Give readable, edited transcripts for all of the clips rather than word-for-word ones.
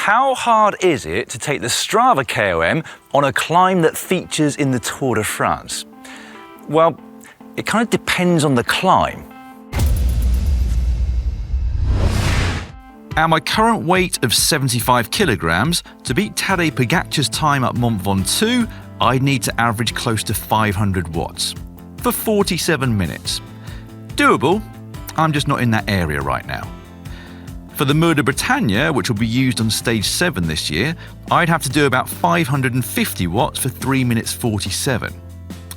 How hard is it to take the Strava KOM on a climb that features in the Tour de France? Well, it kind of depends on the climb. At my current weight of 75 kilograms, to beat Tadej Pogačar's time at Mont Ventoux, I'd need to average close to 500 watts for 47 minutes. Doable, I'm just not in that area right now. For the Mur de Bretagne, which will be used on stage 7 this year, I'd have to do about 550 watts for 3 minutes 47.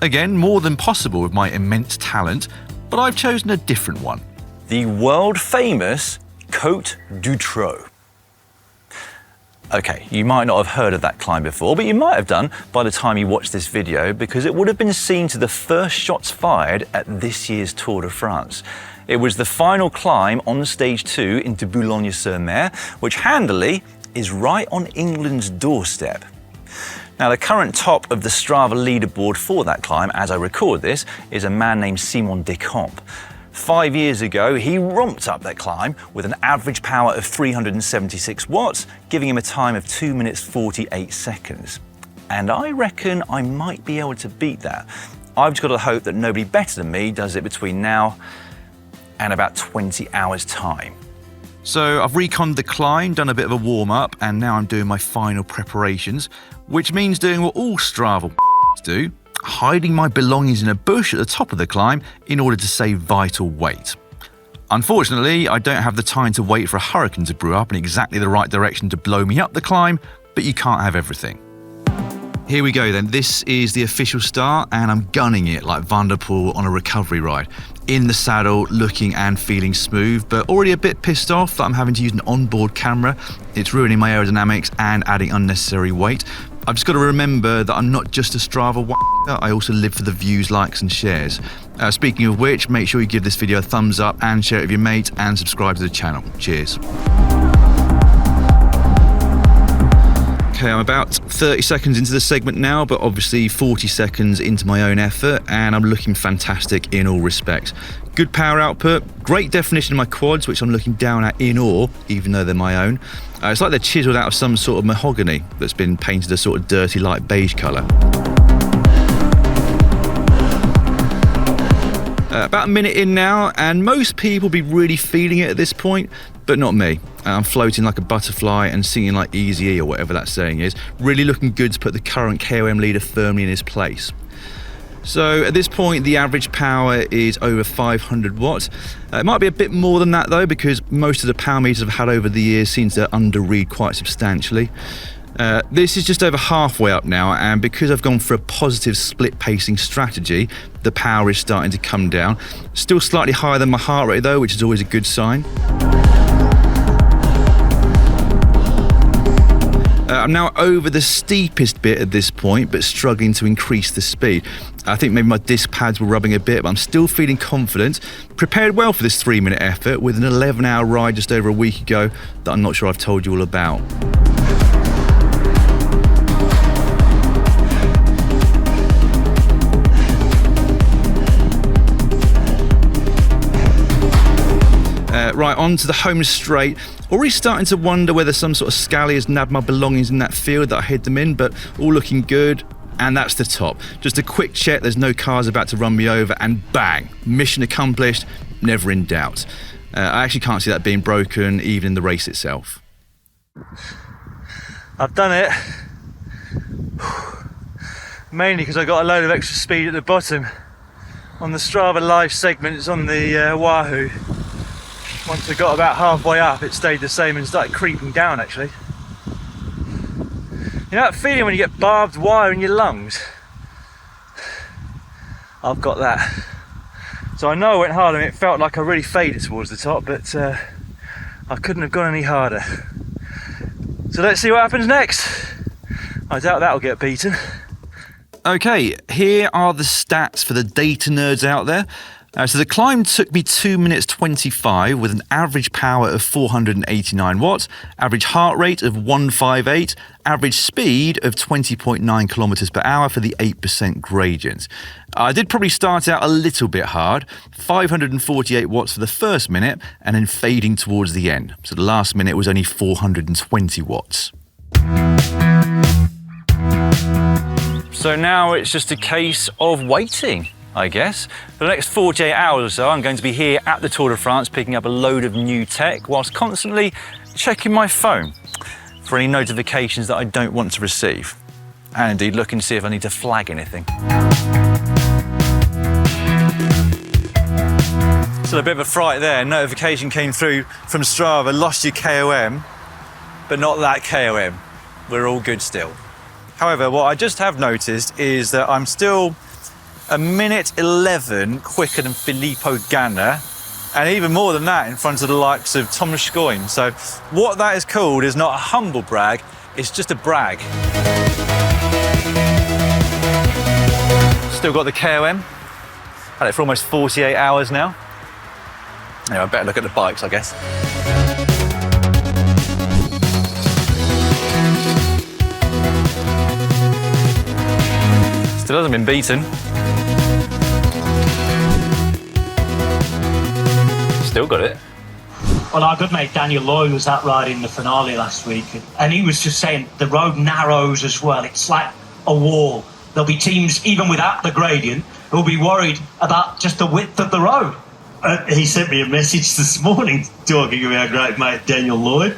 Again, more than possible with my immense talent, but I've chosen a different one. The world famous Côte du Trot. Okay, you might not have heard of that climb before, but you might have done by the time you watched this video because it would have been seen to the first shots fired at this year's Tour de France. It was the final climb on stage 2 into Boulogne-sur-Mer, which handily is right on England's doorstep. Now, the current top of the Strava leaderboard for that climb, as I record this, is a man named Simon Decamp. 5 years ago, he romped up that climb with an average power of 376 watts, giving him a time of 2 minutes 48 seconds. And I reckon I might be able to beat that. I've just got to hope that nobody better than me does it between now and about 20 hours time. So I've reconned the climb, done a bit of a warm-up, and now I'm doing my final preparations, which means doing what all Strava do, hiding my belongings in a bush at the top of the climb in order to save vital weight. Unfortunately, I don't have the time to wait for a hurricane to brew up in exactly the right direction to blow me up the climb, but you can't have everything. Here we go then, this is the official start and I'm gunning it like Van der Poel on a recovery ride. In the saddle, looking and feeling smooth, but already a bit pissed off that I'm having to use an onboard camera. It's ruining my aerodynamics and adding unnecessary weight. I've just got to remember that I'm not just a Strava whacker, I also live for the views, likes and shares. Speaking of which, make sure you give this video a thumbs up and share it with your mates and subscribe to the channel. Cheers. Okay, I'm about 30 seconds into the segment now, but obviously 40 seconds into my own effort, and I'm looking fantastic in all respects. Good power output, great definition in my quads, which I'm looking down at in awe, even though they're my own. It's like they're chiseled out of some sort of mahogany that's been painted a sort of dirty light beige colour. About a minute in now, and most people will be really feeling it at this point, but not me. I'm floating like a butterfly and singing like Easy-E or whatever that saying is, really looking good to put the current KOM leader firmly in his place. So at this point, the average power is over 500 watts. It might be a bit more than that though, because most of the power meters I've had over the years seems to underread quite substantially. This is just over halfway up now, and because I've gone for a positive split pacing strategy, the power is starting to come down. Still slightly higher than my heart rate though, which is always a good sign. I'm now over the steepest bit at this point, but struggling to increase the speed. I think maybe my disc pads were rubbing a bit, but I'm still feeling confident. Prepared well for this 3-minute effort with an 11-hour ride just over a week ago that I'm not sure I've told you all about. Right, on to the home straight. Already starting to wonder whether some sort of scally has nabbed my belongings in that field that I hid them in, but all looking good. And that's the top. Just a quick check, there's no cars about to run me over, and bang, mission accomplished, never in doubt. I actually can't see that being broken, even in the race itself. I've done it. Mainly because I got a load of extra speed at the bottom. On the Strava live segment, it's on the Wahoo. Once I got about halfway up, it stayed the same and started creeping down actually. You know that feeling when you get barbed wire in your lungs? I've got that. So I know I went hard and it felt like I really faded towards the top, but I couldn't have gone any harder. So let's see what happens next. I doubt that'll get beaten. Okay, here are the stats for the data nerds out there. So the climb took me 2 minutes 25 with an average power of 489 watts, average heart rate of 158, average speed of 20.9 kilometers per hour for the 8% gradient. I did probably start out a little bit hard, 548 watts for the first minute and then fading towards the end. So the last minute was only 420 watts. So now it's just a case of waiting, I guess. For the next 48 hours or so, I'm going to be here at the Tour de France picking up a load of new tech whilst constantly checking my phone for any notifications that I don't want to receive. And indeed looking to see if I need to flag anything. Still a bit of a fright there. Notification came through from Strava, lost your KOM, but not that KOM. We're all good still. However, what I just have noticed is that I'm still a minute 11 quicker than Filippo Ganna, and even more than that in front of the likes of Tom Schoen. So what that is called is not a humble brag, it's just a brag. Still got the KOM. Had it for almost 48 hours now. Anyway, I better look at the bikes, I guess. Still hasn't been beaten. Still got it. Well, our good mate Daniel Lloyd was out riding the finale last week, and he was just saying the road narrows as well. It's like a wall. There'll be teams, even without the gradient, who'll be worried about just the width of the road. He sent me a message this morning talking about our great mate Daniel Lloyd.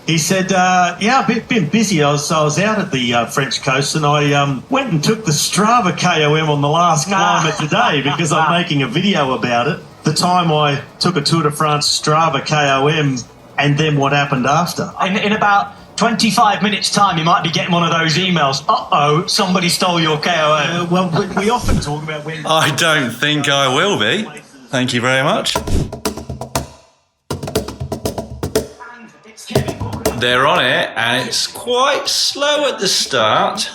He said, yeah, I've been busy. I was out at the French coast, and I went and took the Strava KOM on the last climb today because I'm making a video about it. The time I took a Tour de France Strava KOM and then what happened after. In about 25 minutes' time, you might be getting one of those emails. Uh-oh, somebody stole your KOM. Well, we often talk about when... I don't think I will be. Thank you very much. They're on it, and it's quite slow at the start,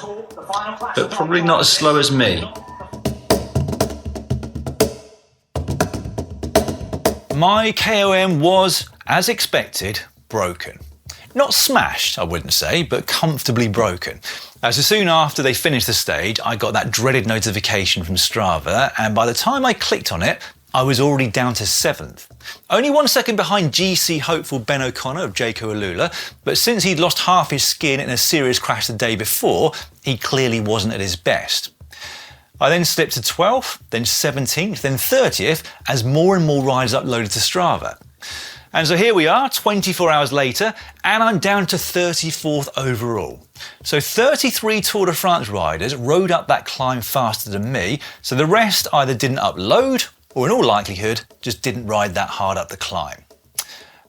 but probably not as slow as me. My KOM was, as expected, broken. Not smashed, I wouldn't say, but comfortably broken. So soon after they finished the stage, I got that dreaded notification from Strava, and by the time I clicked on it, I was already down to 7th. Only 1 second behind GC hopeful Ben O'Connor of Jaco Alula, but since he'd lost half his skin in a serious crash the day before, he clearly wasn't at his best. I then slipped to 12th, then 17th, then 30th, as more and more riders uploaded to Strava. And so here we are, 24 hours later, and I'm down to 34th overall. So 33 Tour de France riders rode up that climb faster than me, so the rest either didn't upload, or in all likelihood, just didn't ride that hard up the climb.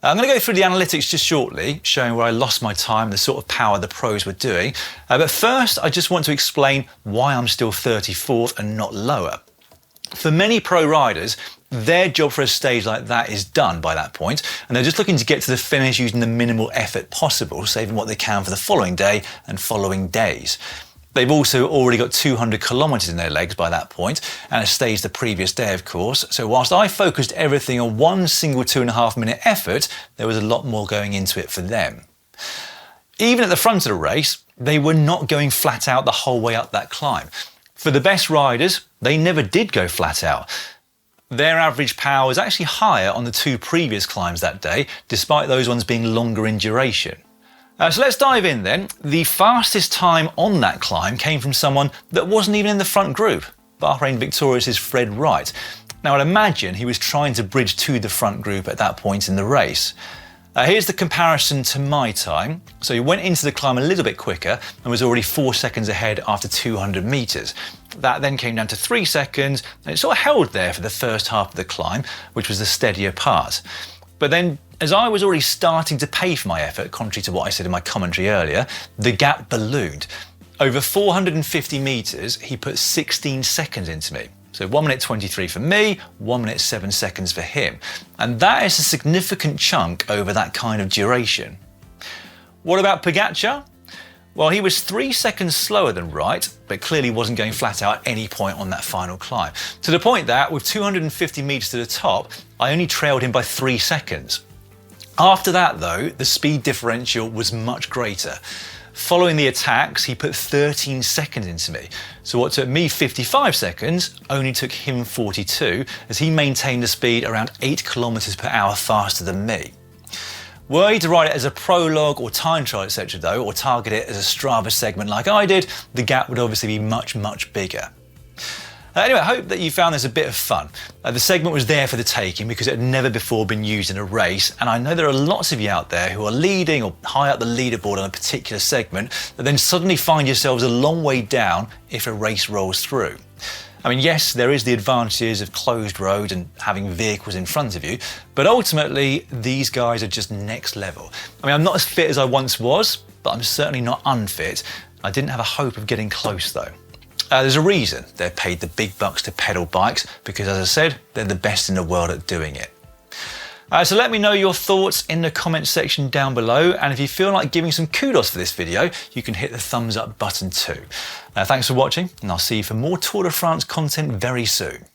I'm going to go through the analytics just shortly, showing where I lost my time and the sort of power the pros were doing. But first, I just want to explain why I'm still 34th and not lower. For many pro riders, their job for a stage like that is done by that point, and they're just looking to get to the finish using the minimal effort possible, saving what they can for the following day and following days. They've also already got 200 kilometres in their legs by that point, and a stage the previous day, of course. So whilst I focused everything on one single 2.5 minute effort, there was a lot more going into it for them. Even at the front of the race, they were not going flat out the whole way up that climb. For the best riders, they never did go flat out. Their average power was actually higher on the 2 previous climbs that day, despite those ones being longer in duration. So let's dive in then. The fastest time on that climb came from someone that wasn't even in the front group, Bahrain Victorious' Fred Wright. Now I'd imagine he was trying to bridge to the front group at that point in the race. Here's the comparison to my time. So he went into the climb a little bit quicker and was already 4 seconds ahead after 200 metres. That then came down to 3 seconds, and it sort of held there for the first half of the climb, which was the steadier part. But then, as I was already starting to pay for my effort, contrary to what I said in my commentary earlier, the gap ballooned. Over 450 metres, he put 16 seconds into me. So 1 minute 23 for me, 1 minute 7 seconds for him. And that is a significant chunk over that kind of duration. What about Pogačar? Well, he was 3 seconds slower than Wright, but clearly wasn't going flat out at any point on that final climb. To the point that, with 250 metres to the top, I only trailed him by 3 seconds. After that, though, the speed differential was much greater. Following the attacks, he put 13 seconds into me. So what took me 55 seconds only took him 42, as he maintained a speed around 8 kilometers per hour faster than me. Were he to ride it as a prologue or time trial, etc. though, or target it as a Strava segment like I did, the gap would obviously be much, much bigger. Anyway, I hope that you found this a bit of fun. The segment was there for the taking because it had never before been used in a race, and I know there are lots of you out there who are leading or high up the leaderboard on a particular segment that then suddenly find yourselves a long way down if a race rolls through. I mean, yes, there is the advantages of closed road and having vehicles in front of you, but ultimately, these guys are just next level. I mean, I'm not as fit as I once was, but I'm certainly not unfit. I didn't have a hope of getting close though. There's a reason they're paid the big bucks to pedal bikes, because as I said, they're the best in the world at doing it. So let me know your thoughts in the comments section down below, and if you feel like giving some kudos for this video, you can hit the thumbs up button too. Thanks for watching, and I'll see you for more Tour de France content very soon.